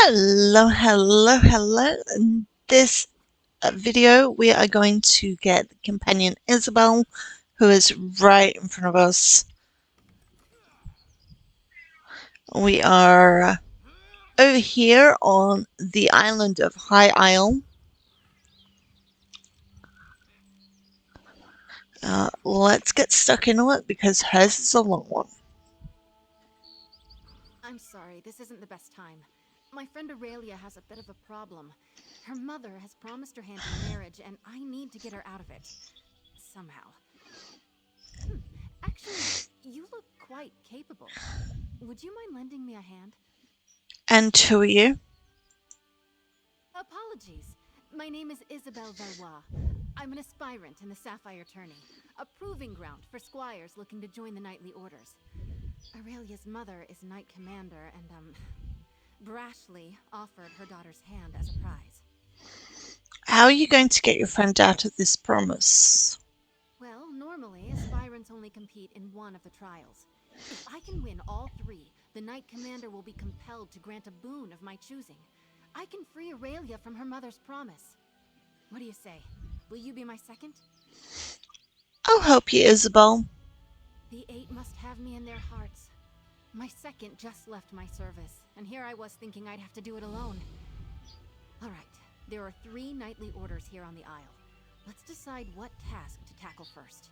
Hello, hello, hello. In this video, we are going to get companion Isabel, who is right in front of us. We are over here on the island of High Isle. Let's get stuck into it because hers is a long one. I'm sorry, this isn't the best time. My friend Aurelia has a bit of a problem. Her mother has promised her hand in marriage, and I need to get her out of it. Somehow. Actually, you look quite capable. Would you mind lending me a hand? And who are you? Apologies. My name is Isabel Valois. I'm an aspirant in the Sapphire Tourney, a proving ground for squires looking to join the knightly orders. Aurelia's mother is knight commander, and brashly offered her daughter's hand as a prize. How are you going to get your friend out of this promise? Well, normally, aspirants only compete in one of the trials. If I can win all three, the Knight Commander will be compelled to grant a boon of my choosing. I can free Aurelia from her mother's promise. What do you say? Will you be my second? I'll help you, Isabel. The eight must have me in their hearts. My second just left my service, and here I was thinking I'd have to do it alone. Alright, there are 3 knightly orders here on the Isle. Let's decide what task to tackle first.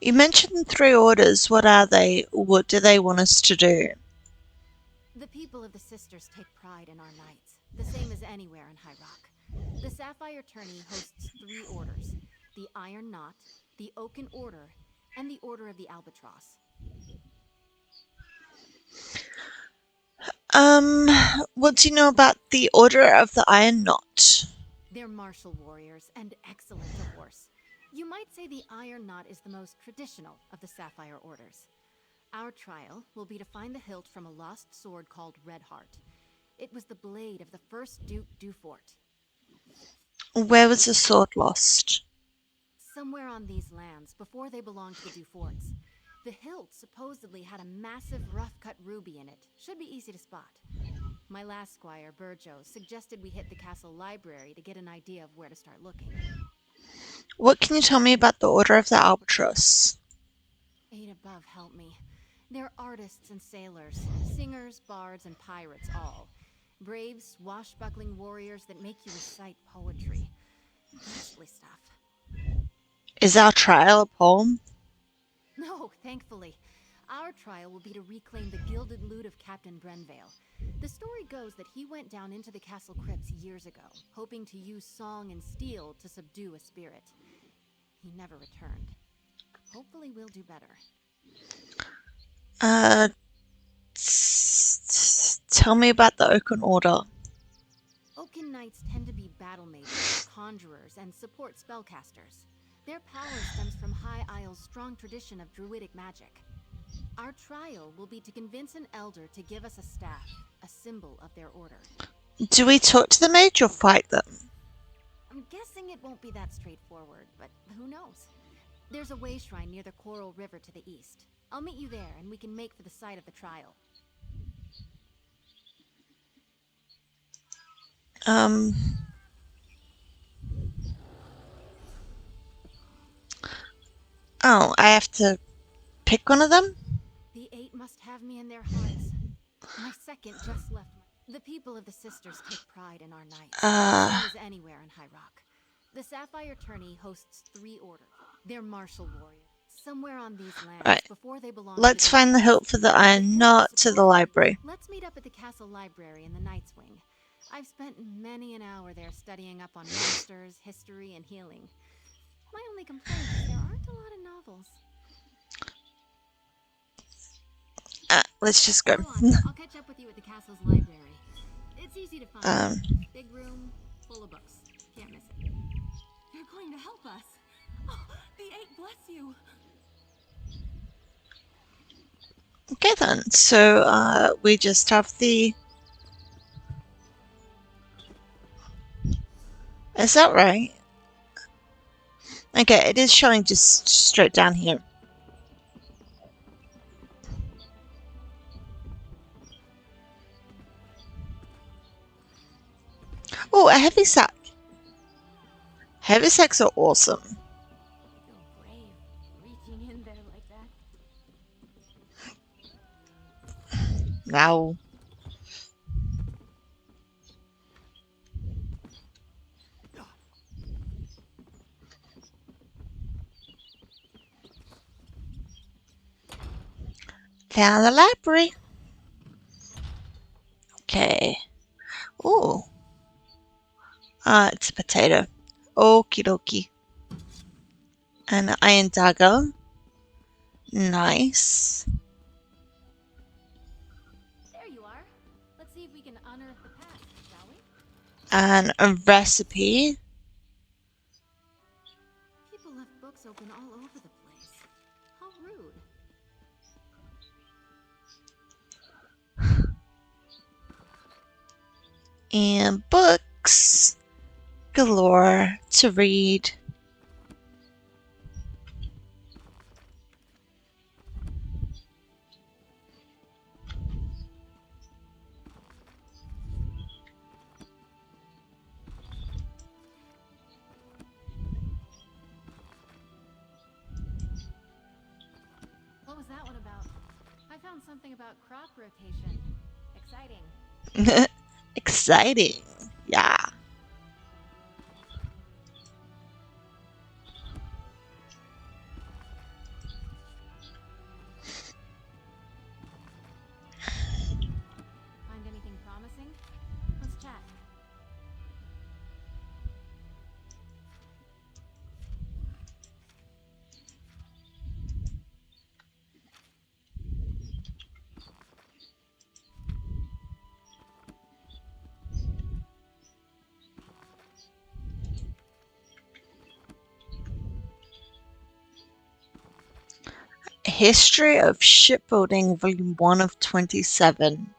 You mentioned 3 orders. What are they? What do they want us to do? The people of the Sisters take pride in our knights, the same as anywhere in High Rock. The Sapphire Tourney hosts 3 orders: the Iron Knot, the Oaken Order, and the Order of the Albatross. What do you know about the Order of the Iron Knot? They're martial warriors and excellent to horse. You might say the Iron Knot is the most traditional of the Sapphire Orders. Our trial will be to find the hilt from a lost sword called Redheart. It was the blade of the first Duke Dufort. Where was the sword lost? Somewhere on these lands, before they belonged to the Duforts. The hilt supposedly had a massive rough-cut ruby in it. Should be easy to spot. My last squire, Burjo, suggested we hit the castle library to get an idea of where to start looking. What can you tell me about the Order of the Albatross? 8 above help me. They're artists and sailors, singers, bards, and pirates all. Brave, swashbuckling warriors that make you recite poetry. Ghastly stuff. Is our trial a poem? No, thankfully. Our trial will be to reclaim the gilded loot of Captain Brenvale. The story goes that he went down into the castle crypts years ago, hoping to use song and steel to subdue a spirit. He never returned. Hopefully we'll do better. Tell me about the Oaken Order. Oaken Knights tend to be battle mages, conjurers, and support spellcasters. Their power stems from High Isle's strong tradition of druidic magic. Our trial will be to convince an elder to give us a staff, a symbol of their order. Do we talk to the mage or fight them? I'm guessing it won't be that straightforward, but who knows? There's a way shrine near the Coral River to the east. I'll meet you there, and we can make for the site of the trial. Oh, I have to pick one of them? The 8 must have me in their hearts. My second just left. The people of the Sisters take pride in our knights, the same as anywhere in High Rock. The Sapphire Tourney hosts 3 orders. They're martial warriors. Somewhere on these lands, before they belong. Let's find the hilt for the Iron Knot to the library. Let's meet up at the castle library in the Knight's Wing. I've spent many an hour there studying up on monsters, history, and healing. My only complaint is there aren't a lot of novels. Let's just go. I'll catch up with you at the castle's library. It's easy to find. Big room, full of books. Can't miss it. They're going to help us. Oh, the 8 bless you. Okay then, so we just have the... Is that right? Okay, it is showing just straight down here. Oh, a heavy sack. Heavy sacks are awesome. So brave, reaching in there like that. Now, found the library. Okay. Oh, it's a potato. Okie dokie. An iron dagger. Nice. There you are. Let's see if we can unearth the past, shall we? And a recipe. People left books open all over the place. How rude. And books galore to read. What was that one about? I found something about crop rotation. Exciting. Exciting. Yeah. Find anything promising? Let's chat. History of Shipbuilding, Volume 1 of 27.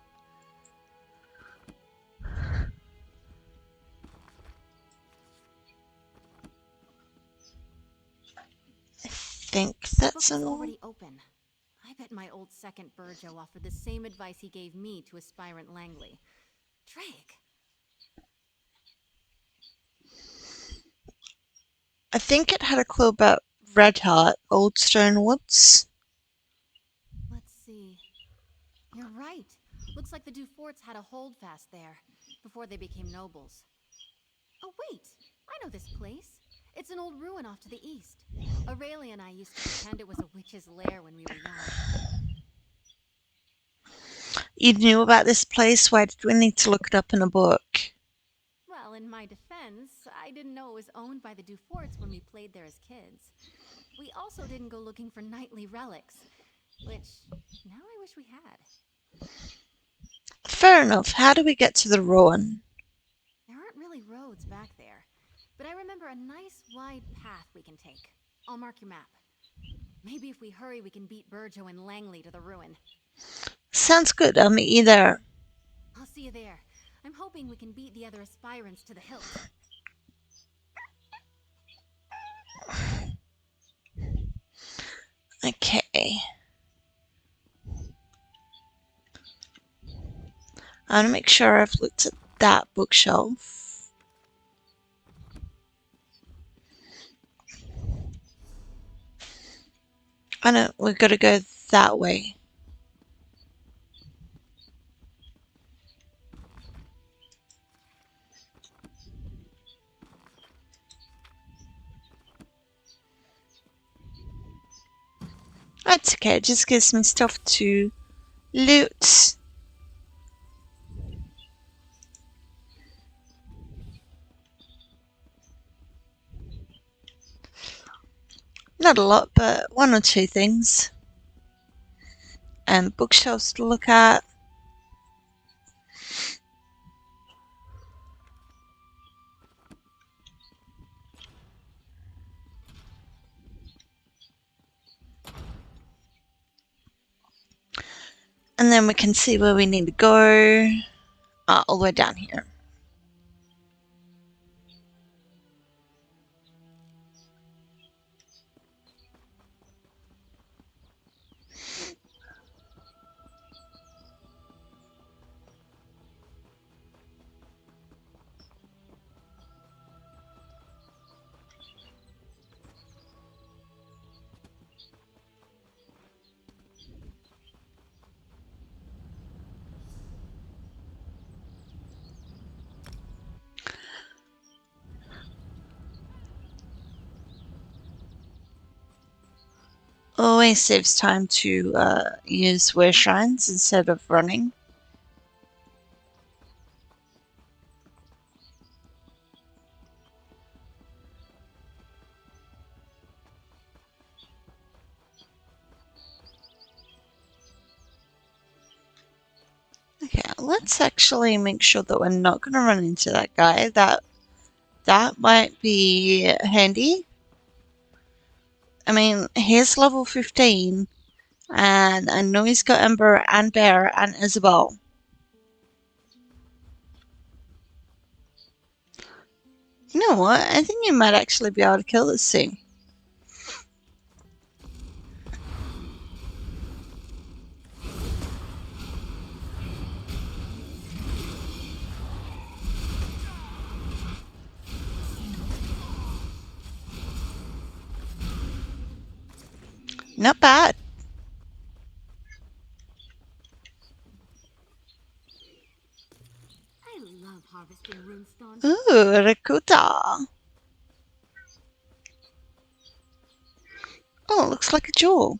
I think The book that's is an all. already open. I bet my old second Burjo offered the same advice he gave me to aspirant Langley. Drake. I think it had a clue about Red Heart, Old Stone Woods. Let's see. You're right. Looks like the Duforts had a holdfast there before they became nobles. Oh, wait! I know this place. It's an old ruin off to the east. Aurelia and I used to pretend it was a witch's lair when we were young. You knew about this place? Why did we need to look it up in a book? Well, in my defense, I didn't know it was owned by the Duforts when we played there as kids. We also didn't go looking for knightly relics, which now I wish we had. Fair enough. How do we get to the ruin? There aren't really roads back there, but I remember a nice wide path we can take. I'll mark your map. Maybe if we hurry, we can beat Burjo and Langley to the ruin. Sounds good. I'll meet you there. I'll see you there. I'm hoping we can beat the other aspirants to the hilt. Okay. I want to make sure I've looked at that bookshelf. I know, we've got to go that way. That's okay, it just gives me stuff to loot. Not a lot, but one or two things. And bookshelves to look at. And then we can see where we need to go. All the way down here. Always saves time to use wear shrines instead of running. Okay, let's actually make sure that we're not going to run into that guy. That might be handy. I mean, he's level 15, and I know he's got Ember and Bear and Isabel. You know what? I think you might actually be able to kill this thing. Not bad. I love harvesting runestone. Ooh, Rakuta. Oh, it looks like a jewel.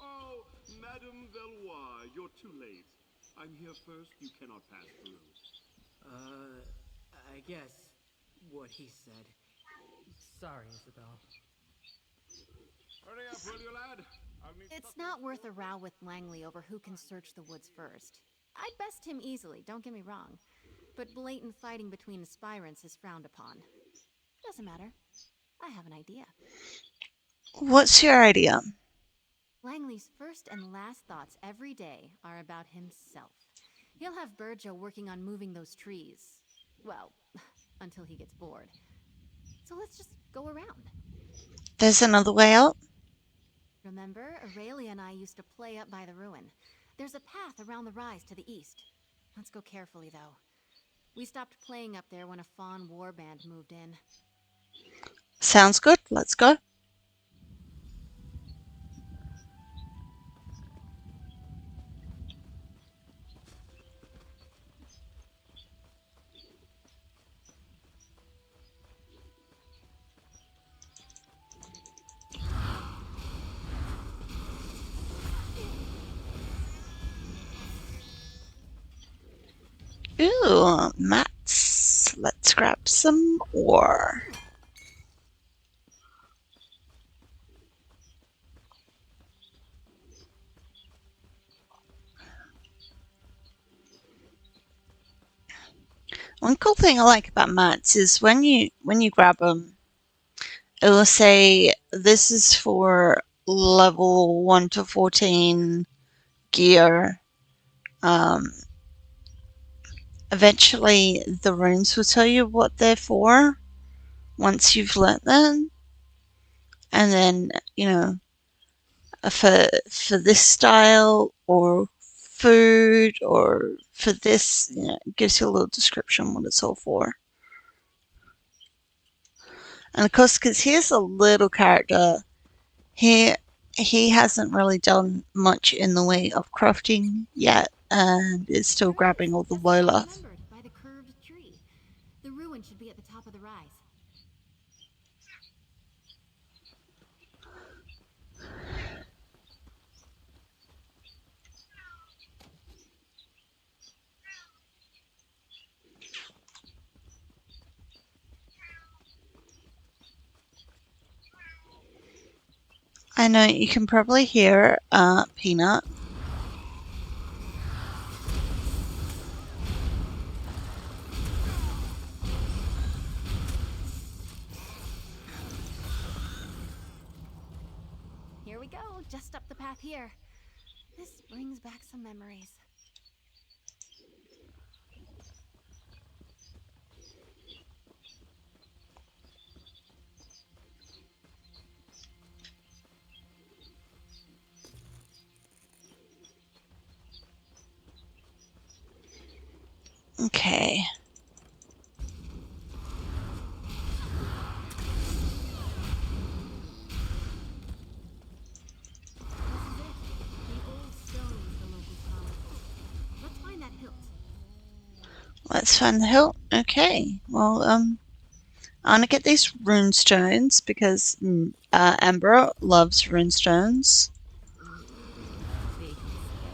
Oh, Madame Valois, you're too late. I'm here first, you cannot pass through. I guess what he said. Sorry, Isabel. Hurry up, will you, lad? I'll need It's not worth a row with Langley over who can search the woods first. I'd best him easily, don't get me wrong. But blatant fighting between aspirants is frowned upon. Doesn't matter. I have an idea. What's your idea? Langley's first and last thoughts every day are about himself. He'll have Burjo working on moving those trees. Well, until he gets bored. So let's just go around. There's another way out? Remember, Aurelia and I used to play up by the ruin. There's a path around the rise to the east. Let's go carefully, though. We stopped playing up there when a fawn warband moved in. Sounds good. Let's go. Ooh, mats. Let's grab some ore. One cool thing I like about mats is when you grab them, it will say this is for level 1 to 14 gear. Eventually, the runes will tell you what they're for once you've learnt them, and then for this style or food or for this, it gives you a little description what it's all for. And of course, because he's a little character, he he hasn't really done much in the way of crafting yet, and is still There it grabbing is, all the just as I Lola. remembered, by the curved tree. The ruin should be at the top of the rise. I know you can probably hear Peanut. Here we go, just up the path here. This brings back some memories. Okay. This is it. The old stones, the locals call it. Let's find that hilt. Let's find the hilt. Okay. Well, I want to get these rune stones because Amber loves rune stones. Vaguely so.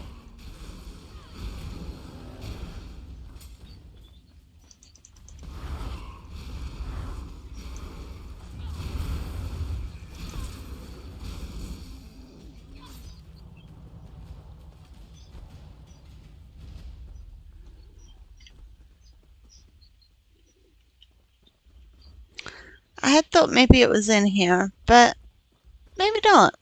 I had thought maybe it was in here, but maybe not.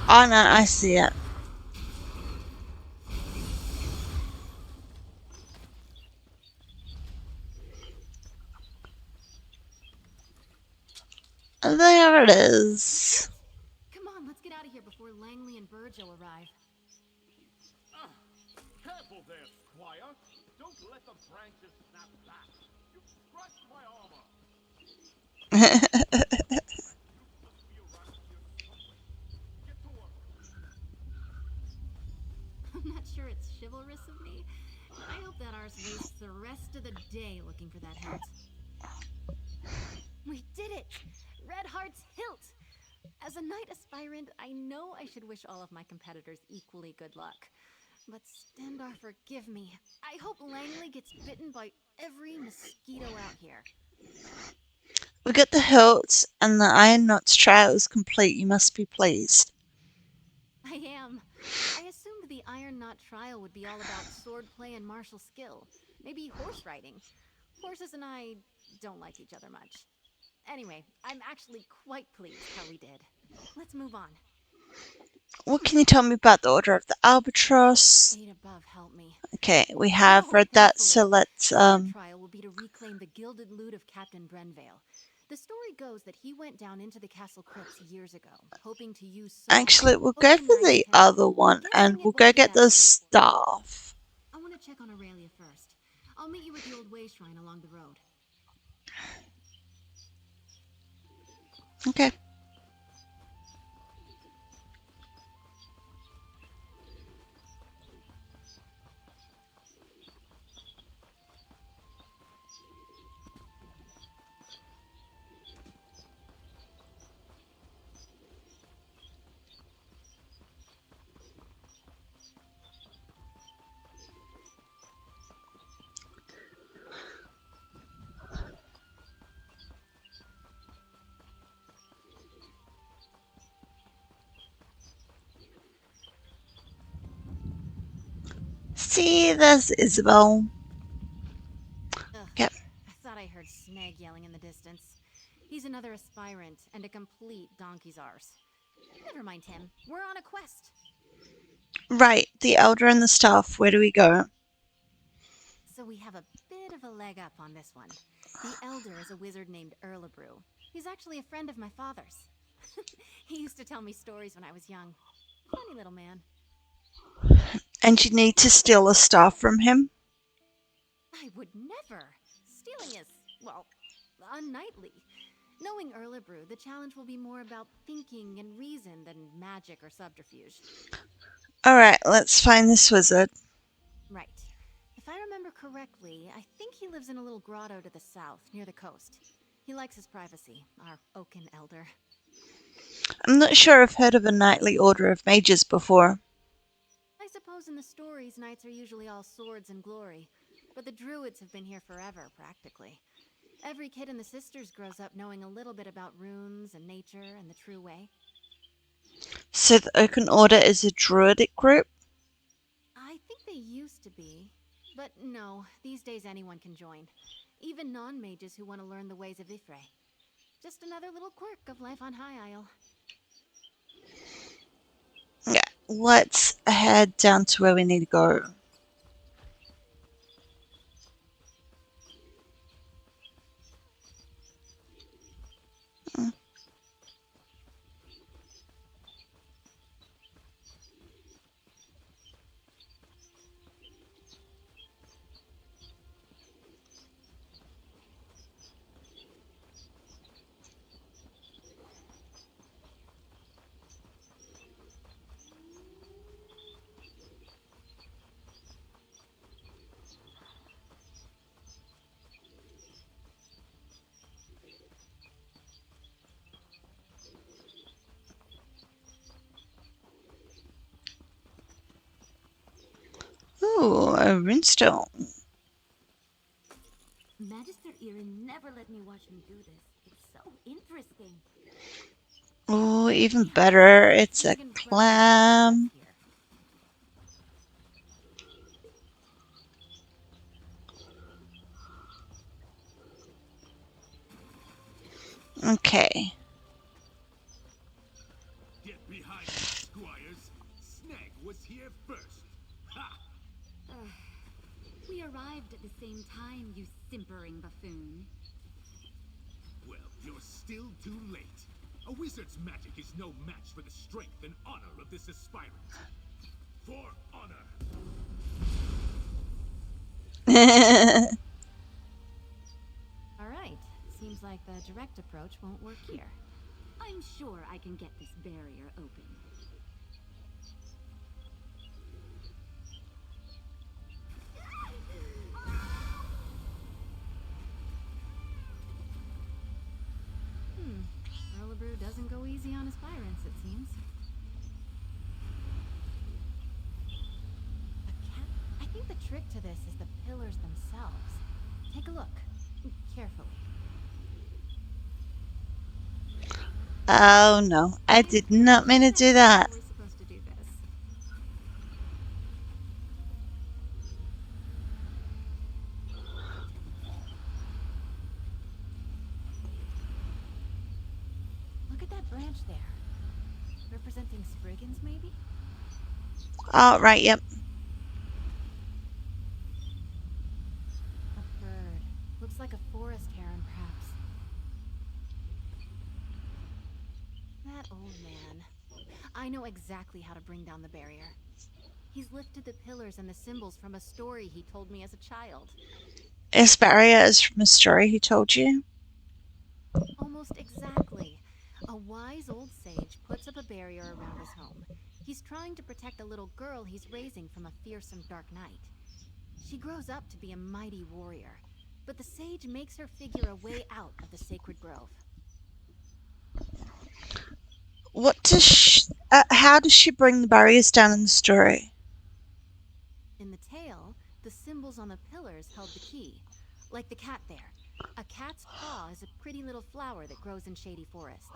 Oh no, I see it. There it is. Come on, let's get out of here before Langley and Burjo arrive. Ah, careful there, Squire. Don't let the branches snap back. You scratched my armor. You must be around here somewhere. Get to work. I'm not sure it's chivalrous of me. I hope that ours wastes the rest of the day looking for that hilt. We did it! Red Heart's hilt! As a knight aspirant, I know I should wish all of my competitors equally good luck. But Stendar, forgive me. I hope Langley gets bitten by every mosquito out here. We got the hilt and the Iron Knot's trial is complete. You must be pleased. I am. I assumed the Iron Knot trial would be all about swordplay and martial skill. Maybe horse riding. Horses and I don't like each other much. Anyway, I'm actually quite pleased how we did. Let's move on. What can you tell me about the Order of the Albatross? Fate above help me. Okay, we have Oh, read that, so thankfully. let's Our trial will be to reclaim the gilded loot of Captain Brenvale. The story goes that he went down into the castle crypts years ago, hoping to use song, actually we'll go hoping the for knights the can. other one and Guessing it we'll go won't be get that the straightforward. staff. I want to check on Aurelia first. I'll meet you at the old way shrine along the road. Okay. See, there's Isabel. Ugh, Okay. I thought I heard Snag yelling in the distance. He's another aspirant and a complete donkey's arse. Never mind him. We're on a quest. Right, the Elder and the staff. Where do we go? So we have a bit of a leg up on this one. The Elder is a wizard named Erlebrew. He's actually a friend of my father's. He used to tell me stories when I was young. Funny little man. And you need to steal a staff from him? I would never. Stealing is, well, unknightly. Knowing Erlebrew, the challenge will be more about thinking and reason than magic or subterfuge. Alright, let's find this wizard. Right. If I remember correctly, I think he lives in a little grotto to the south, near the coast. He likes his privacy, our oaken elder. I'm not sure I've heard of a knightly order of mages before. I suppose in the stories, knights are usually all swords and glory, but the druids have been here forever, practically. Every kid in the sisters grows up knowing a little bit about runes and nature and the true way. So the Oaken Order is a druidic group? I think they used to be. But no, these days anyone can join. Even non-mages who want to learn the ways of Ifre. Just another little quirk of life on High Isle. Yeah, let's head down to where we need to go. A runestone. Magister Erin never let me watch him do this. It's so interesting. Oh, even better. It's a Spriggan Brendvale clam. here. Okay. Get behind me, squires. Snag was here first. Ha! We arrived at the same time, you simpering buffoon. Well, you're still too late. A wizard's magic is no match for the strength and honor of this aspirant. For honor. Alright, seems like the direct approach won't work here. I'm sure I can get this barrier open. Erlebrew doesn't go easy on aspirants, it seems. I think the trick to this is the pillars themselves. Take a look. Carefully. Oh no, I did not mean to do that. How are we supposed to do this? Look at that branch there. Representing Spriggans, maybe? Oh, right, yep. A bird. Looks like a forest heron, perhaps. That old man. I know exactly how to bring down the barrier. He's lifted the pillars and the symbols from a story he told me as a child. This barrier is from a story he told you. Almost exactly. A wise old sage puts up a barrier around his home. He's trying to protect a little girl he's raising from a fearsome dark knight. She grows up to be a mighty warrior, but the sage makes her figure a way out of the sacred grove. How does she bring the barriers down in the story? In the tale, the symbols on the pillars held the key. Like the cat there. A cat's paw is a pretty little flower that grows in shady forests.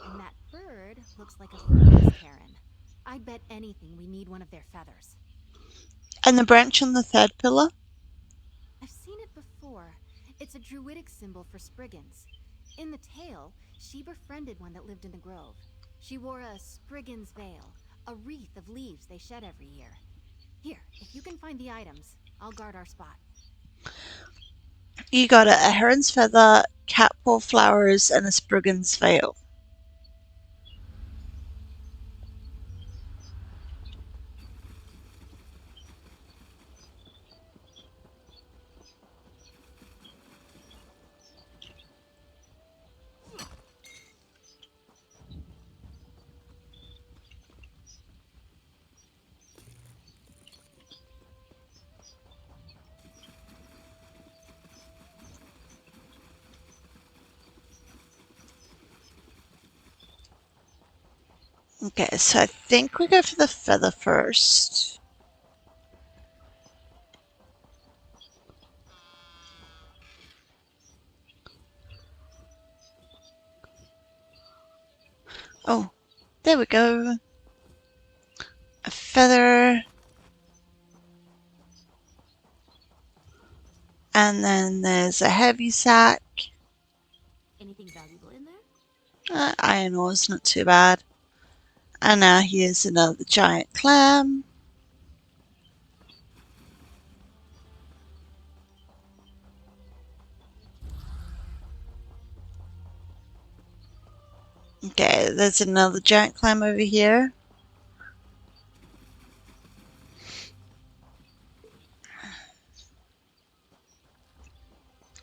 And that bird looks like a forest heron. I'd bet anything we need one of their feathers. And the branch on the third pillar? I've seen it before. It's a druidic symbol for Spriggans. In the tale, she befriended one that lived in the grove. She wore a Spriggan's veil, a wreath of leaves they shed every year. Here, if you can find the items, I'll guard our spot. You got it. A heron's feather, cat paw flowers, and a Spriggan's veil. Okay, so I think we go for the feather first. Oh, there we go. A feather. And then there's a heavy sack. Anything valuable in there? Iron ore's not too bad. And now here's another giant clam. Okay, there's another giant clam over here.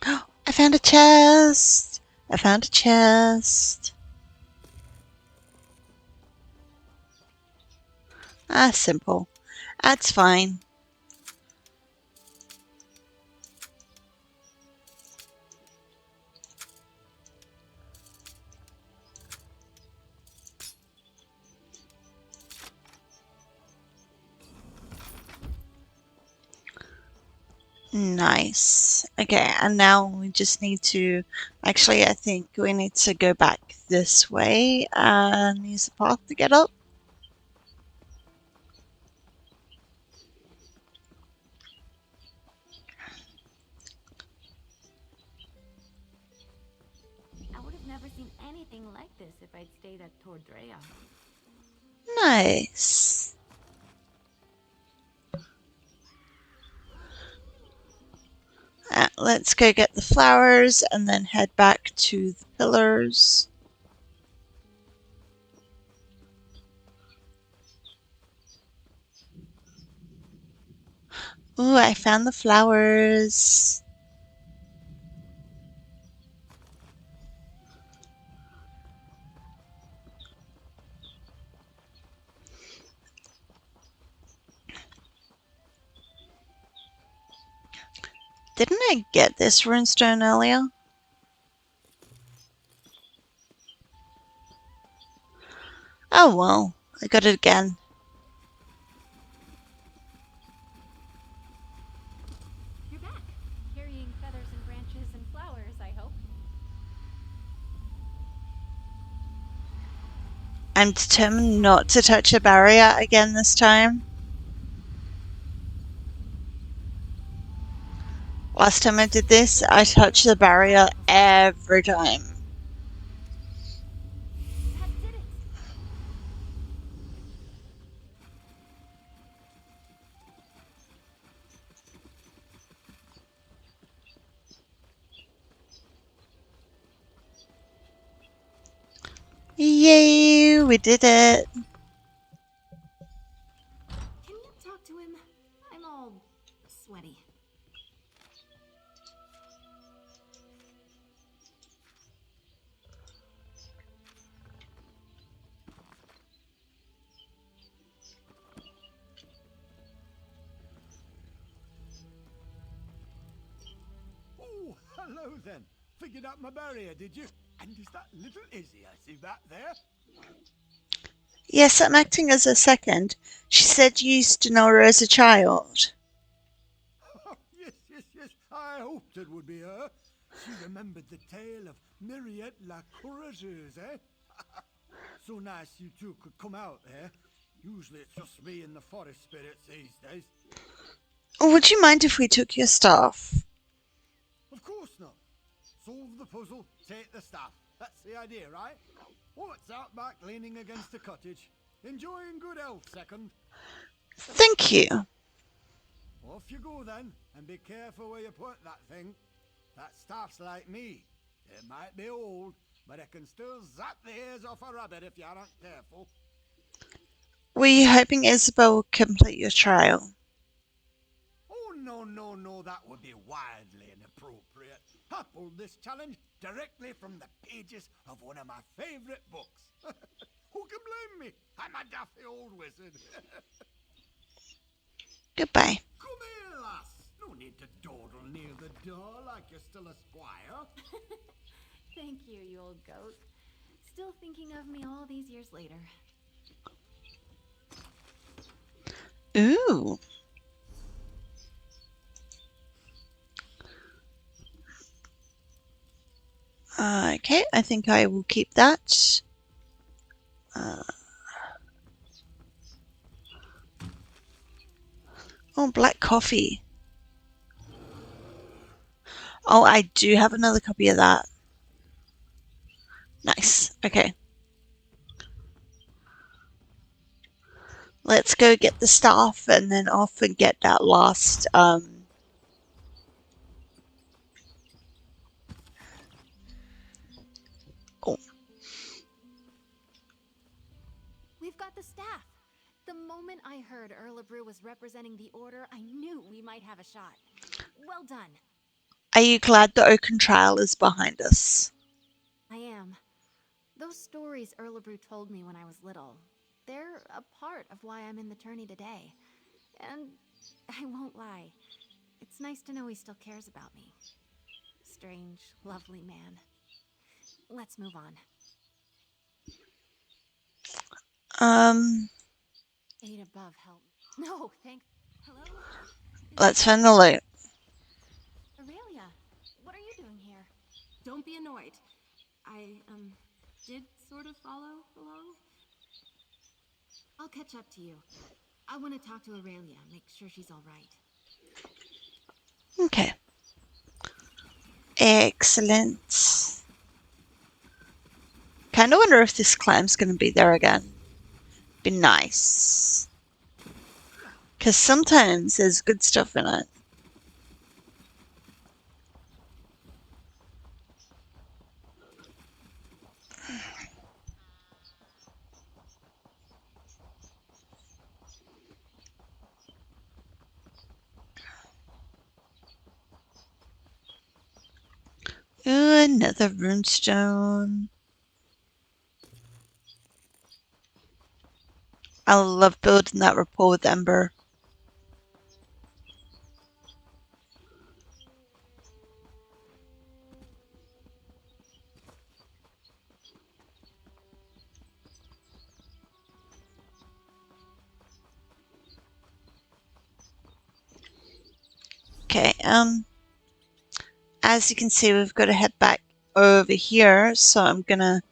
Oh, I found a chest. I found a chest. Ah, simple. That's fine. Nice. Okay, and now we just need to... Actually, I think we need to go back this way and use the path to get up. I would have never seen anything like this if I'd stayed at Tordrea. Nice. Let's go get the flowers and then head back to the pillars. Ooh, I found the flowers. Didn't I get this runestone earlier? Oh well, I got it again. You're back, carrying feathers and branches and flowers, I hope. I'm determined not to touch a barrier again this time. Last time I did this, I touched the barrier every time. That did it! Yay, we did it. Can you talk to him? I'm all sweaty. Oh, hello then. Figured out my barrier, did you? And is that little Izzy I see back there? Yes, I'm acting as a second. She said you used to know her as a child. Yes, yes, yes. I hoped it would be her. She remembered the tale of Myriette la Courageuse, eh? So nice you two could come out, eh? Usually it's just me and the forest spirits these days. Would you mind if we took your staff? Of course not. Solve the puzzle, take the staff. That's the idea, right? What's out back leaning against a cottage? Enjoying good health, second. Thank you. Off you go then, and be careful where you put that thing. That staff's like me. It might be old, but it can still zap the ears off a rabbit if you aren't careful. Were you hoping Isabel would complete your trial? Oh, no, no, no, that would be wildly inappropriate. I pulled this challenge directly from the pages of one of my favorite books. Who can blame me? I'm a daffy old wizard. Goodbye. Come here, lass. No need to dawdle near the door like you're still a squire. Thank you, you old goat. Still thinking of me all these years later. Ooh. Okay, I think I will keep that. Oh, black coffee. Oh, I do have another copy of that. Nice. Okay. Let's go get the staff and then off and get that last, Oh, We've got the staff. The moment I heard Erlebrew was representing the Order, I knew we might have a shot. Well done. are you glad the Oaken Trail is behind us? I am. Those stories Erlebrew told me when I was little, they're a part of why I'm in the tourney today. And I won't lie, it's nice to know he still cares about me. Strange, lovely man. Let's move on. Eight above help. No, thank. Hello? Let's find the loot. What are you doing here? Don't be annoyed. I, did sort of follow along. I'll catch up to you. I want to talk to Aurelia, make sure she's all right. Okay. Excellent. Kind of wonder if this clam's going to be there again. Be nice. Because sometimes there's good stuff in it. Ooh, another runestone. I love building that rapport with Ember. Okay, as you can see, we've got to head back over here, so I'm gonna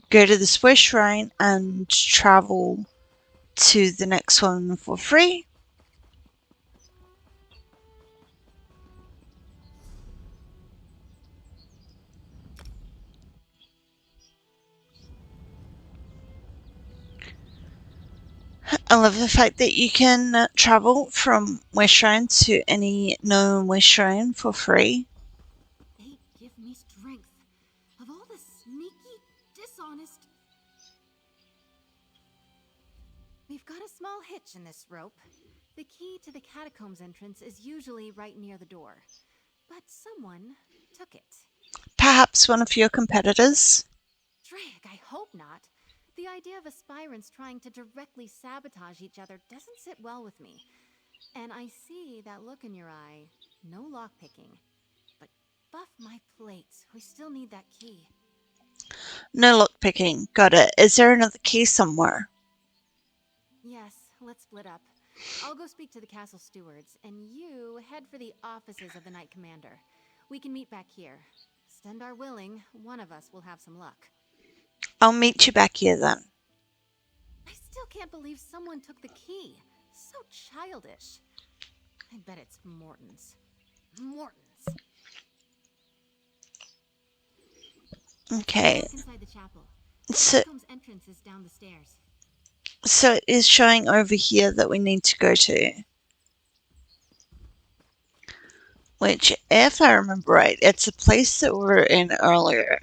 go to this wish shrine and travel to the next one for free. I love the fact that you can travel from wish shrine to any known wish shrine for free. They give me strength. Of all the sneaky, dishonest... We've got a small hitch in this rope. The key to the catacombs entrance is usually right near the door. But someone took it. Perhaps one of your competitors? Drake, I hope not. The idea of aspirants trying to directly sabotage each other doesn't sit well with me. And I see that look in your eye. No lockpicking. But buff my plates. We still need that key. No lockpicking. Got it. Is there another key somewhere? Yes, let's split up. I'll go speak to the castle stewards, and you head for the offices of the Knight Commander. We can meet back here. Stendar willing, one of us will have some luck. I'll meet you back here then. I still can't believe someone took the key. So childish. I bet it's Morton's. Morton's. Okay. Walk inside the chapel. So, Catacombs entrance is down the stairs. so it is showing over here that we need to go to. Which, if I remember right, it's a place that we were in earlier.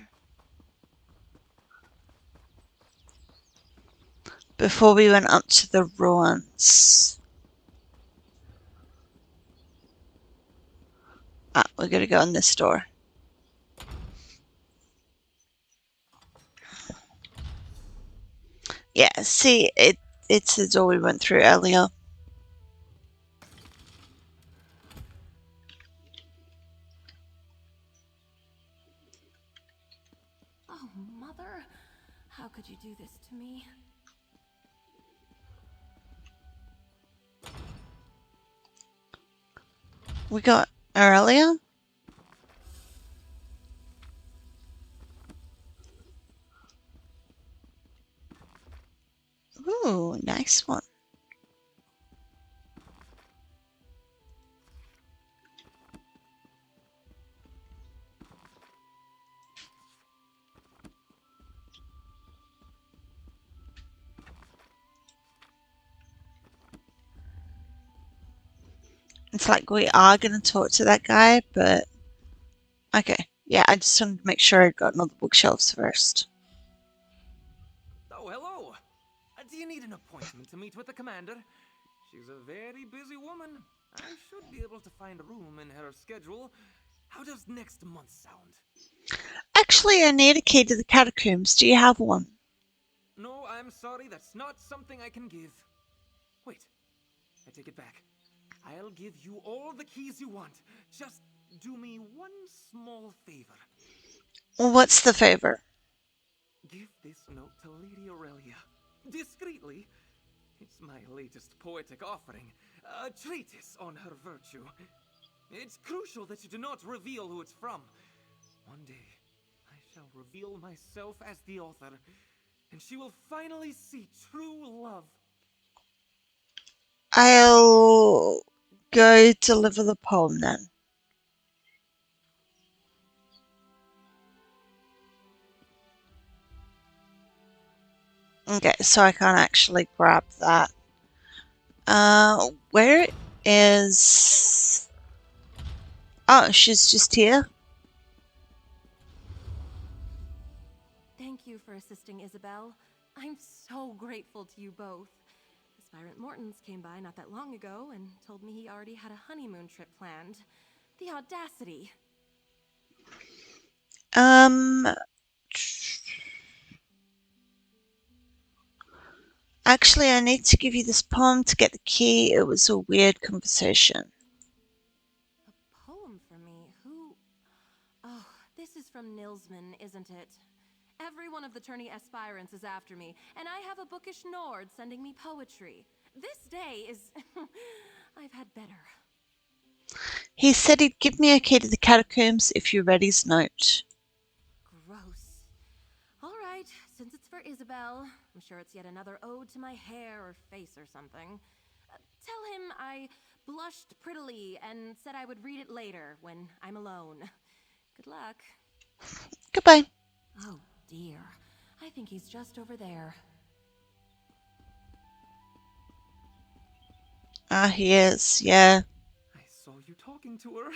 Before we went up to the ruins. Ah, we gotta go in this door. Yeah, see, it's the door we went through earlier. Oh, Mother. How could you do this to me? We got earlier? Ooh, nice one. It's like we are going to talk to that guy, but... Okay, yeah, I just wanted to make sure I'd gotten all the bookshelves first. Oh, hello. Do you need an appointment to meet with the commander? She's a very busy woman. I should be able to find room in her schedule. How does next month sound? Actually, I need a key to the catacombs. Do you have one? No, I'm sorry, that's not something I can give. Wait, I take it back. I'll give you all the keys you want. Just do me one small favor. What's the favor? Give this note to Lady Aurelia. Discreetly. It's my latest poetic offering. A treatise on her virtue. It's crucial that you do not reveal who it's from. One day, I shall reveal myself as the author, and she will finally see true love. I'll go deliver the poem then. Okay, so I can't actually grab that. Where is... Oh, she's just here. Thank you for assisting, Isabel. I'm so grateful to you both. Aspirant Mortons came by not that long ago and told me he already had a honeymoon trip planned. The audacity. Actually, I need to give you this poem to get the key. It was a weird conversation. A poem for me? Who? Oh, this is from Nilsman, isn't it? Every one of the tourney aspirants is after me, and I have a bookish Nord sending me poetry. This day is... I've had better. He said he'd give me a key to the catacombs if you read his note. Gross. All right, since it's for Isabel, I'm sure it's yet another ode to my hair or face or something. Tell him I blushed prettily and said I would read it later when I'm alone. Good luck. Goodbye. Oh dear. I think he's just over there. Ah, he is, yeah. I saw you talking to her.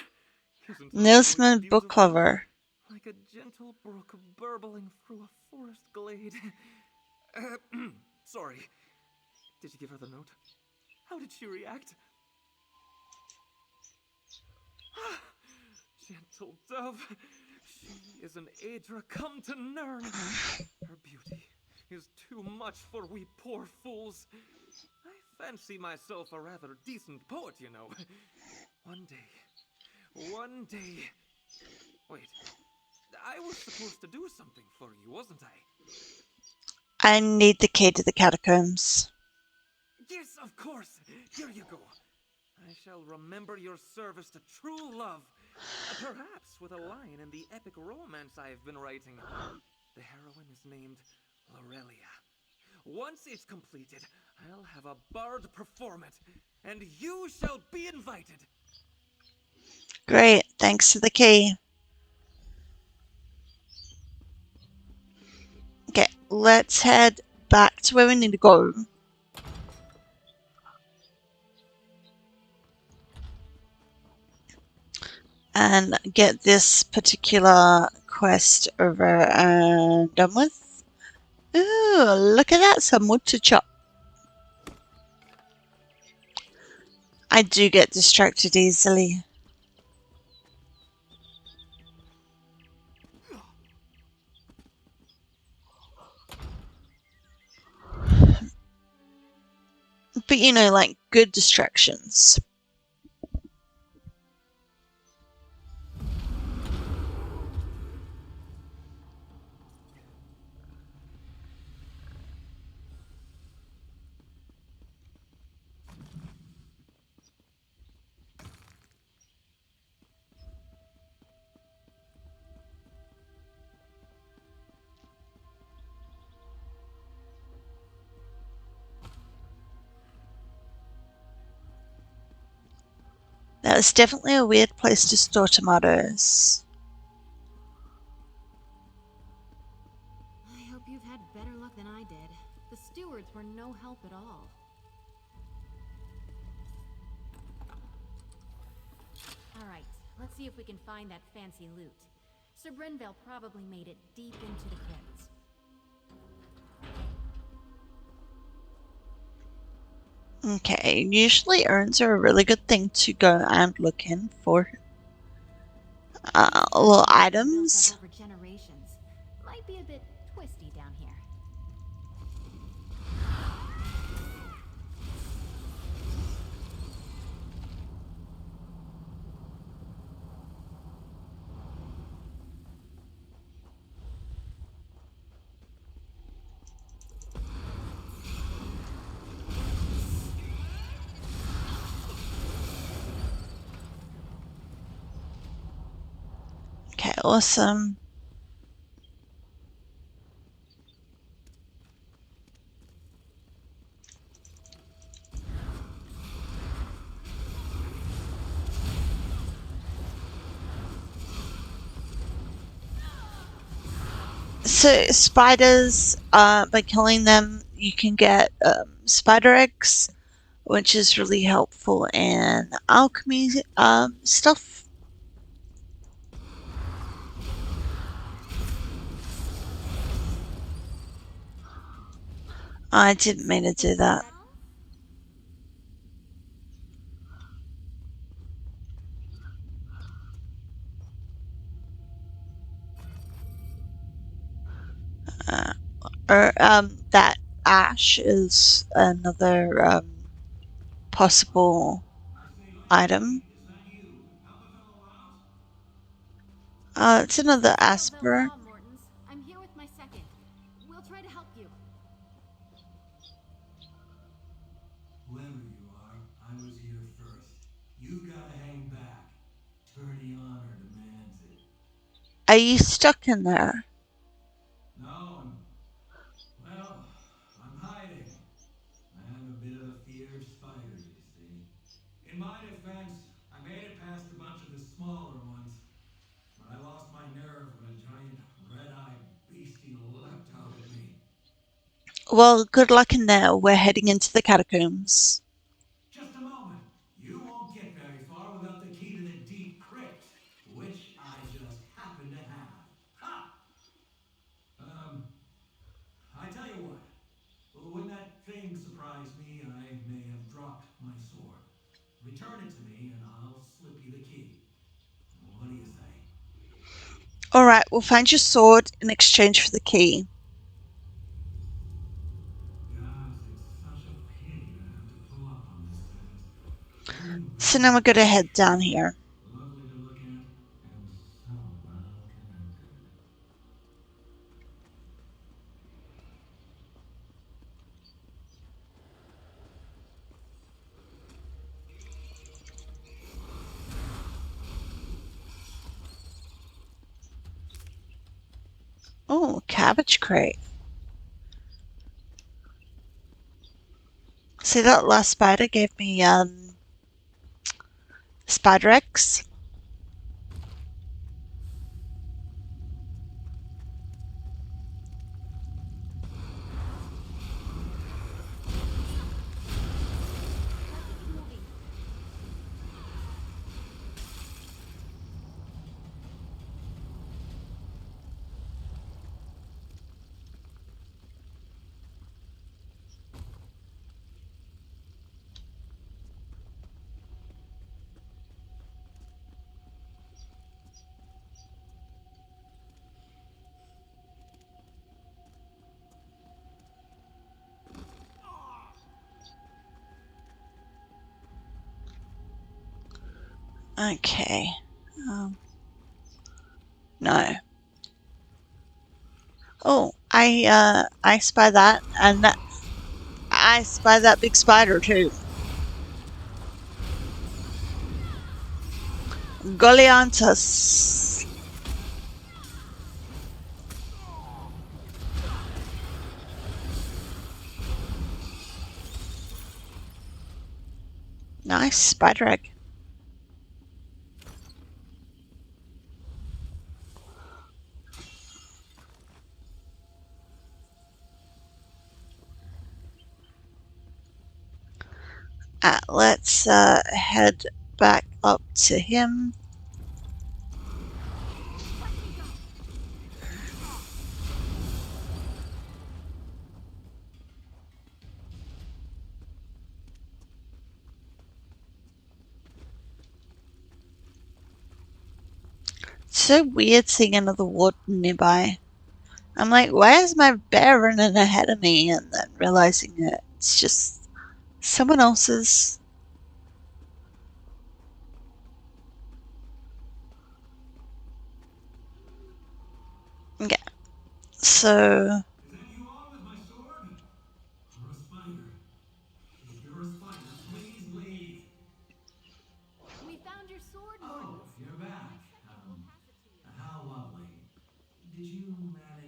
Isn't her Nilsman voice book beautiful? lover. Like a gentle brook burbling through a forest glade. Sorry. Did you give her the note? How did she react? Gentle dove. She is an Aedra come to Nern. Her beauty is too much for we poor fools. I fancy myself a rather decent poet, you know. One day... Wait, I was supposed to do something for you, wasn't I? I need the key to the catacombs. Yes, of course. Here you go. I shall remember your service to true love. Perhaps with a line in the epic romance I have been writing. The heroine is named Lorelia. Once it's completed, I'll have a bard perform it, and you shall be invited. Great, thanks to the key. Okay, let's head back to where we need to go. And get this particular quest over and done with. Ooh, look at that, some wood to chop. I do get distracted easily. But you know, like good distractions. That was definitely a weird place to store tomatoes. I hope you've had better luck than I did. The stewards were no help at all. Alright, let's see if we can find that fancy loot. Sir Brenvale probably made it deep into the crypts. Okay, usually urns are a really good thing to go and look in for little items. Over generations. Might be a bit twisty down here. awesome. So spiders, by killing them, you can get spider eggs, which is really helpful in alchemy stuff. I didn't mean to do that. Uh, or that ash is another possible item. It's another Isabel Asper. Valois, Mortons. I'm here with my second. We'll try to help you. Whoever you are, I was here first. You gotta hang back. Tourney honor demands it. Are you stuck in there? No, well, I'm hiding. I have a bit of a feared spider, you see. In my defense, I made it past a bunch of the smaller ones, but I lost my nerve when a giant red-eyed beastie leapt out at me. Well, good luck in there. We're heading into the catacombs. Just a moment. You won't get very far without the key to the deep crypt, which I just happen to have. Ha! Um, I tell you what. When that thing surprised me, I may have dropped my sword. Return it to me, and I'll slip you the key. What do you say? Alright, we'll find your sword in exchange for the key. Gods, it's such a pity to have to pull up on this task. Two So now we're very gonna rich head down people, here. lovely to look at, and so well connected. Oh, cabbage crate. See, that last spider gave me spider eggs. Let's keep moving. Okay. No. Oh, I spy that, and I spy that big spider too. Golianthus. Nice spider egg. Let's head back up to him. It's so weird seeing another warden nearby. I'm like, why is my bear running ahead of me? And then realizing that it's just someone else's. Okay, so Is that you all with my sword? Or a spider? If you're a spider, please leave. We found your sword, Oh, Mortons. you're back. My second will pass it to you. How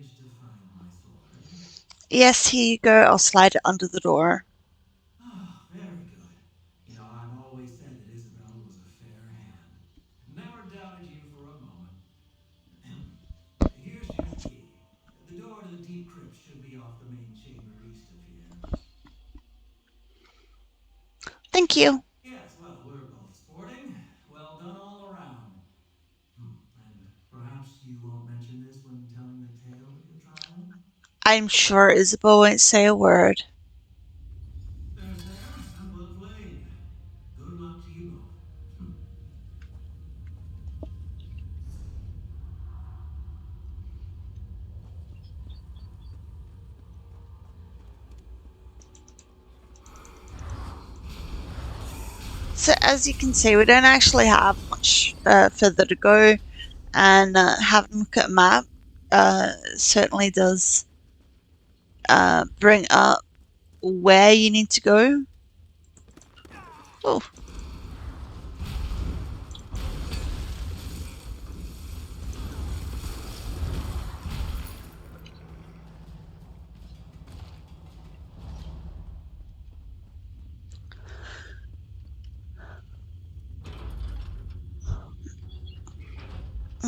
manage to find my sword? Yes, here you go. I'll slide it under the door. Ah, very good. You know, I've always said that Isabel was a fair hand. Never doubted you for a moment. Here's your key. The door to the deep crypt should be off the main chamber east of here. Thank you. Yes, well, we're both sporting. Well done all around. And perhaps you won't mention this when telling the tale of your trial? I'm sure Isabel won't say a word. There's there. Well played. Good luck to you both. So as you can see, we don't actually have much further to go, and having a look at a map certainly does bring up where you need to go. Oh,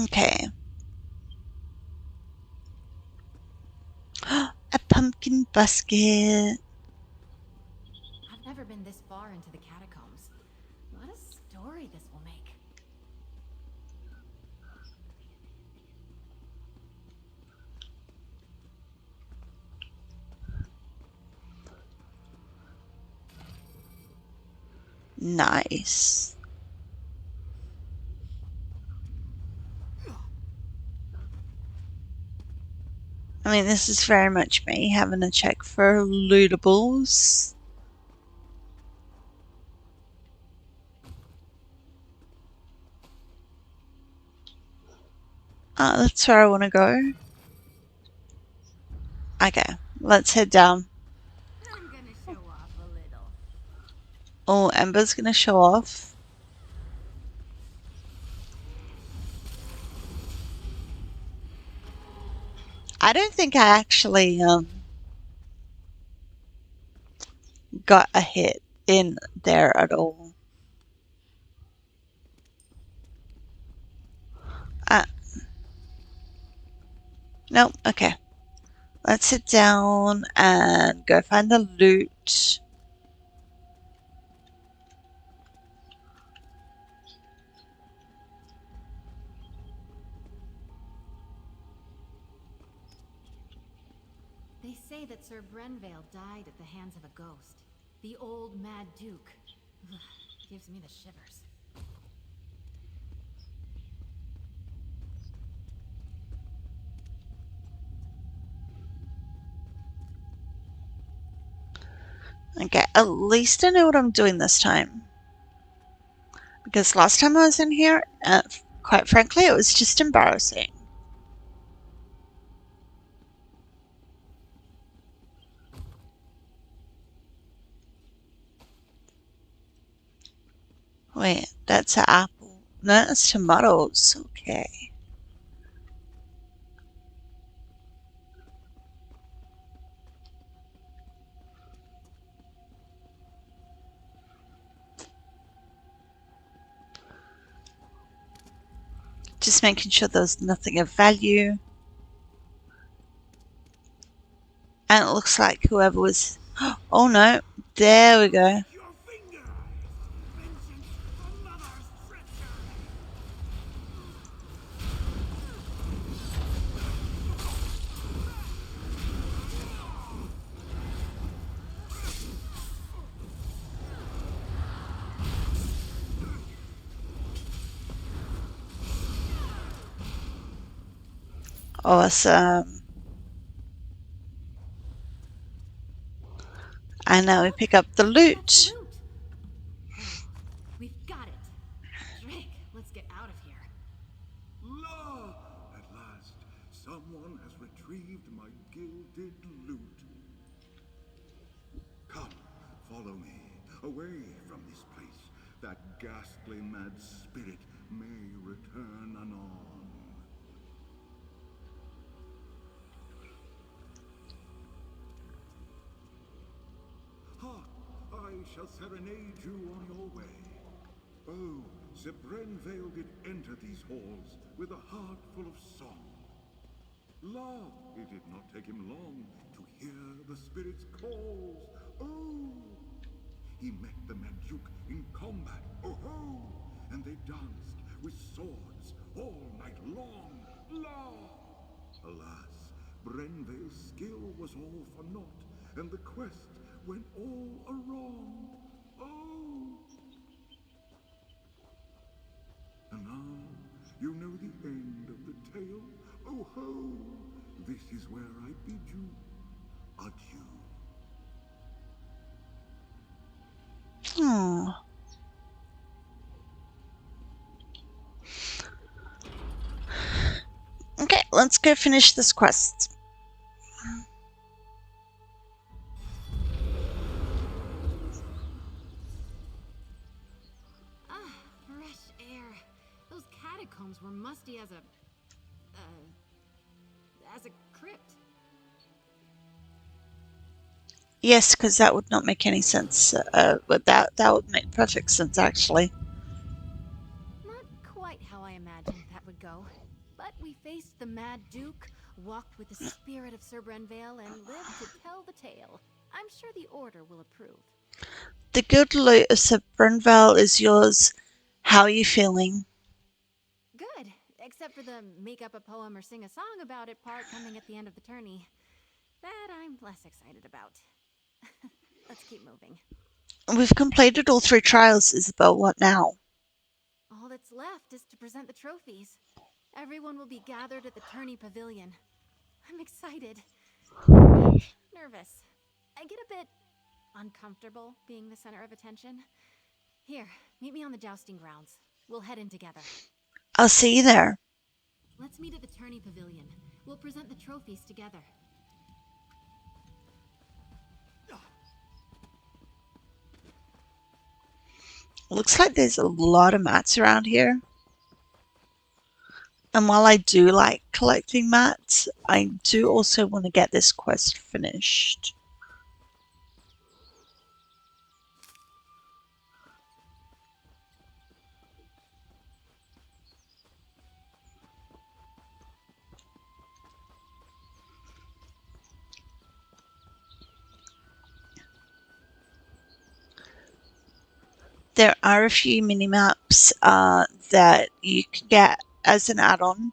okay. A pumpkin basket. I've never been this far into the catacombs. What a story this will make. Nice. I mean, this is very much me having a check for lootables. That's where I want to go. Okay, let's head down. I'm gonna show off a little. Oh, Ember's gonna show off. I don't think I actually got a hit in there at all. Uh, nope, okay. Let's sit down and go find the loot. They say that Sir Brenvale died at the hands of a ghost. The old Mad Duke. Ugh, gives me the shivers. Okay, at least I know what I'm doing this time. Because last time I was in here, quite frankly, it was just embarrassing. Wait, that's an apple. No, that's tomatoes. Okay. Just making sure there's nothing of value. And it looks like whoever was... Oh no, there we go. Your fingers! Vengeance for mother's treachery! Awesome. And now we pick up the That's the loot. loot! Oh, we've got it. Drake, let's get out of here. La! At last, someone has retrieved my gilded loot. Come, follow me, away from this place. That ghastly mad spirit may return anon. shall serenade you on your way. Oh, Sir Brenvale did enter these halls with a heart full of song. La, it did not take him long to hear the spirit's calls. Oh, he met the Mad Duke in combat. Oh ho! And they danced with swords all night long. La! Alas, Brenvale's skill was all for naught, and the quest went all awrong. Oh! And now you know the end of the tale. Oh ho! This is where I bid you adieu. Hmm. Okay, let's go finish this quest. Ah, fresh air. Those catacombs were musty as a crypt. Yes, because that would not make any sense. But that would make perfect sense, actually. Not quite how I imagined that would go. But we faced the Mad Duke, walked with the spirit of Sir Brenvale, and lived to tell the tale. I'm sure the Order will approve. The good loot of Sir Brenvale is yours. How are you feeling? Good, except for the make up a poem or sing a song about it part coming at the end of the tourney. That I'm less excited about. Let's keep moving. We've completed all 3 trials, Isabel. What now? All that's left is to present the trophies. Everyone will be gathered at the tourney pavilion. I'm excited. And nervous. I get a bit uncomfortable being the center of attention. Here, meet me on the jousting grounds. We'll head in together. I'll see you there. Let's meet at the tourney pavilion. We'll present the trophies together. Looks like there's a lot of mats around here. And while I do like collecting mats, I do also want to get this quest finished. There are a few mini-maps that you can get as an add-on,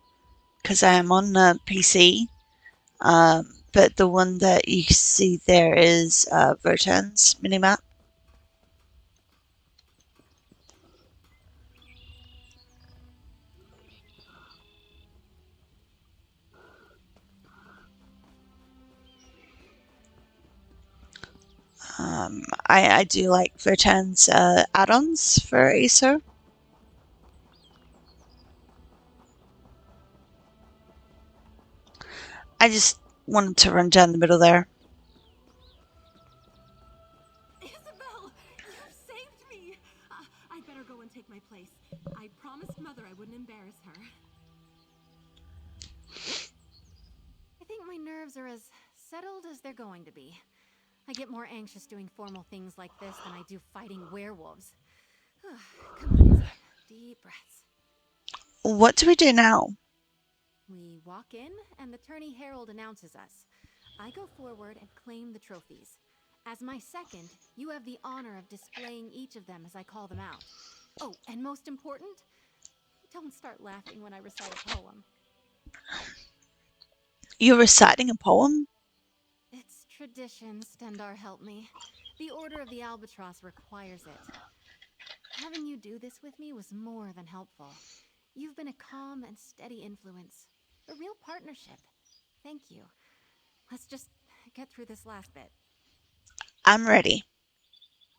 because I am on the PC. But the one that you see there is Votan's minimap. I do like Votan's add-ons for ASO. I just wanted to run down the middle there. Isabel! You saved me! I'd better go and take my place. I promised Mother I wouldn't embarrass her. I think my nerves are as settled as they're going to be. I get more anxious doing formal things like this than I do fighting werewolves. Come on, Izzy. Deep breaths. What do we do now? We walk in, and the tourney herald announces us. I go forward and claim the trophies. As my second, you have the honor of displaying each of them as I call them out. Oh, and most important, don't start laughing when I recite a poem. You're reciting a poem? It's tradition, Stendar help me. The Order of the Albatross requires it. Having you do this with me was more than helpful. You've been a calm and steady influence. A real partnership. Thank you. Let's just get through this last bit. I'm ready.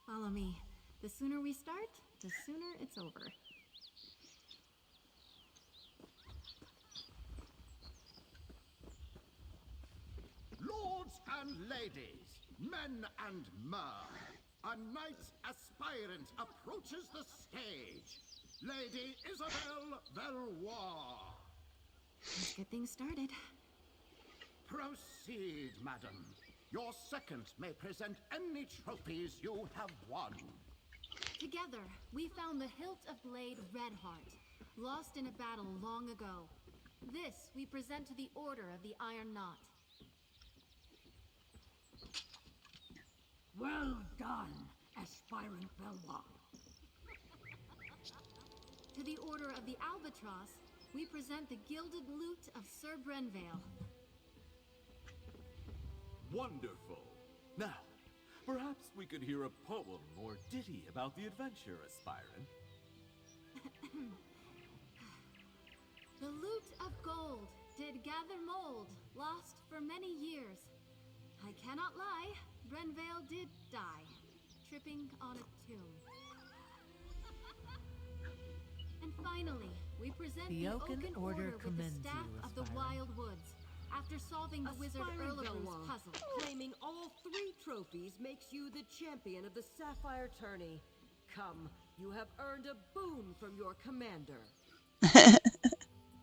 Follow me. The sooner we start, the sooner it's over. Lords and ladies, men and mer, a knight aspirant approaches the stage. Lady Isabel Valois. Let's get things started. Proceed, madam. Your second may present any trophies you have won. Together, we found the hilt of blade Redheart, lost in a battle long ago. This we present to the Order of the Iron Knot. Well done, aspirant Belwa. To the Order of the Albatross, we present the gilded lute of Sir Brenvale. Wonderful. Now, perhaps we could hear a poem or ditty about the adventure, aspirant. The lute of gold did gather mold, lost for many years. I cannot lie, Brenvale did die, tripping on a tomb. And finally, we present the Oaken Order with the Staff of the Wild Woods, after solving the Wizard Erlebrun's puzzle. Claiming all 3 trophies makes you the champion of the Sapphire Tourney. Come, you have earned a boon from your commander.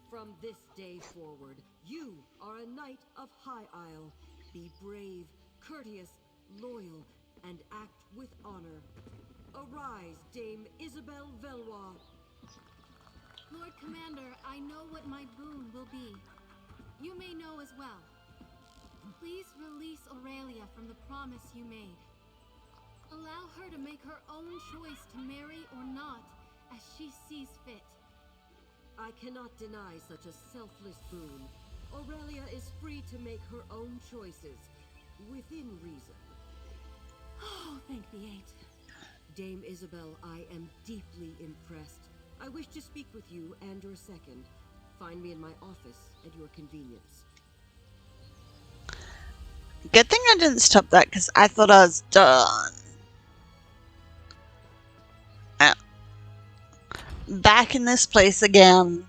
From this day forward, you are a knight of High Isle. Be brave, courteous, loyal, and act with honor. Arise, Dame Isabel Velois. Lord Commander, I know what my boon will be. You may know as well. Please release Aurelia from the promise you made. Allow her to make her own choice to marry or not, as she sees fit. I cannot deny such a selfless boon. Aurelia is free to make her own choices, within reason. Oh, thank the 8. Dame Isabel, I am deeply impressed. I wish to speak with you and your second. Find me in my office at your convenience. Good thing I didn't stop that because I thought I was done. Back in this place again.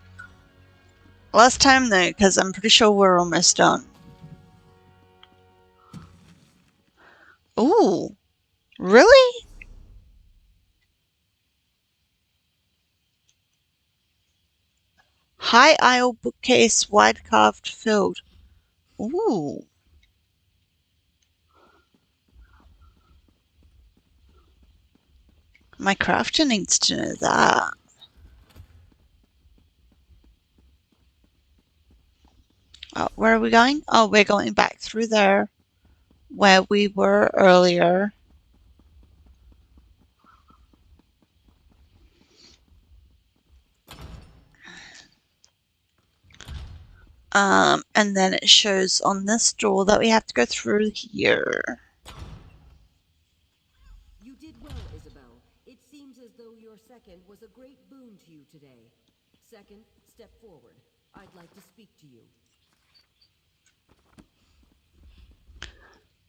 Last time though, because I'm pretty sure we're almost done. Ooh, really? High aisle bookcase, wide carved filled. Ooh. My crafter needs to know that. Oh, where are we going? Oh, we're going back through there where we were earlier. And then it shows on this door that we have to go through here. You did well, Isabel. It seems as though your second was a great boon to you today. Second, step forward. I'd like to speak to you.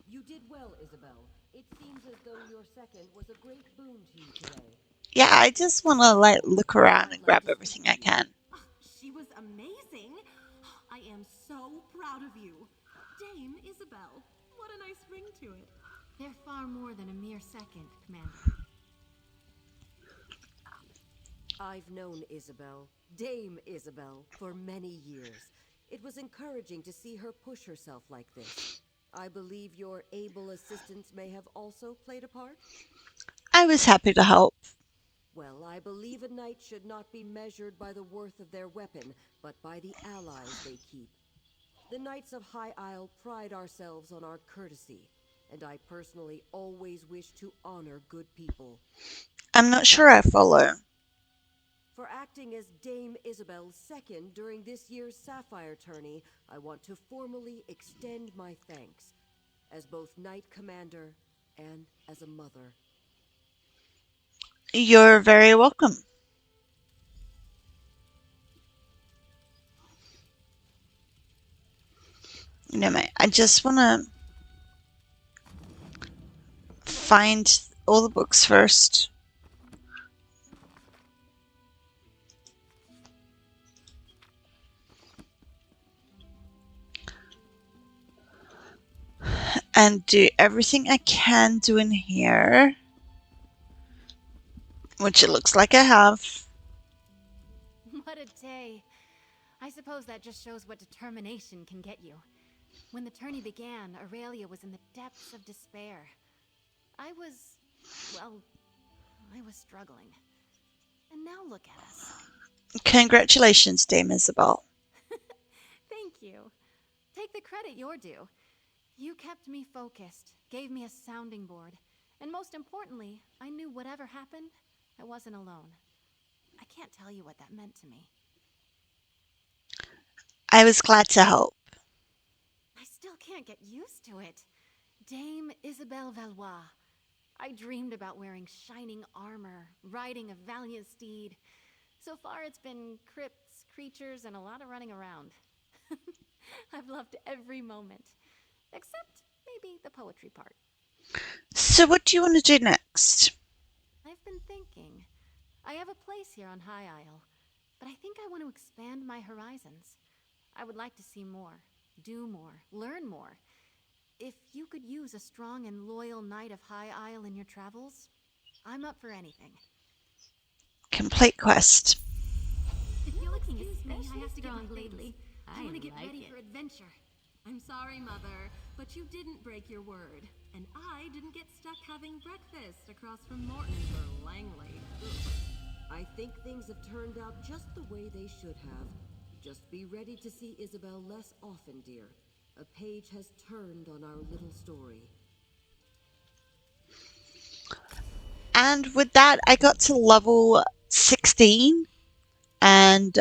You did well, Isabel. It seems as though your second was a great boon to you today. Yeah, I just want to like look around and grab everything I can. She was amazing. I am so proud of you. Dame Isabel, what a nice ring to it. They're far more than a mere second, Commander. I've known Isabel, Dame Isabel, for many years. It was encouraging to see her push herself like this. I believe your able assistance may have also played a part? I was happy to help. Well, I believe a knight should not be measured by the worth of their weapon, but by the allies they keep. The Knights of High Isle pride ourselves on our courtesy, and I personally always wish to honor good people. I'm not sure I follow. For acting as Dame Isabel's second during this year's Sapphire Tourney, I want to formally extend my thanks, as both Knight Commander and as a mother. You're very welcome. No, mate, I just want to find all the books first. And do everything I can do in here. Which it looks like I have. What a day. I suppose that just shows what determination can get you. When the tourney began, Aurelia was in the depths of despair. I was struggling. And now look at us. Congratulations, Dame Isabel. Thank you. Take the credit you're due. You kept me focused, gave me a sounding board, and most importantly, I knew whatever happened, I wasn't alone. I can't tell you what that meant to me. I was glad to help. I still can't get used to it. Dame Isabel Valois. I dreamed about wearing shining armor, riding a valiant steed. So far it's been crypts, creatures, and a lot of running around. I've loved every moment. Except maybe the poetry part. So what do you want to do next? I've been thinking. I have a place here on High Isle, but I think I want to expand my horizons. I would like to see more, do more, learn more. If you could use a strong and loyal knight of High Isle in your travels, I'm up for anything. Complete quest. If you're looking Excuse me, I have to get strong my lately. I want to get like ready it. for adventure. I'm sorry, Mother, but you didn't break your word. And I didn't get stuck having breakfast across from Morton's or Langley. I think things have turned out just the way they should have. Just be ready to see Isabel less often, dear. A page has turned on our little story. And with that, I got to level 16. And,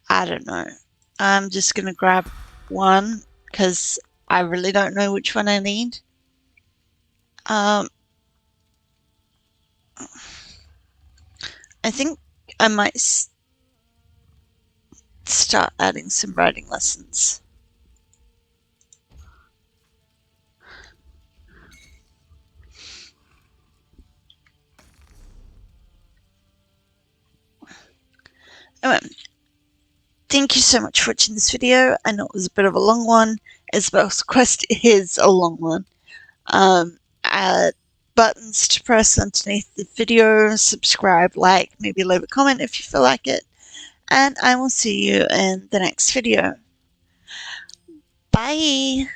I don't know. I'm just going to grab one because I really don't know which one I need. I think I might start adding some writing lessons. Anyway, thank you so much for watching this video. I know it was a bit of a long one. Isabel's quest is a long one. Buttons to press underneath the video, subscribe, like, maybe leave a comment if you feel like it. And I will see you in the next video. Bye!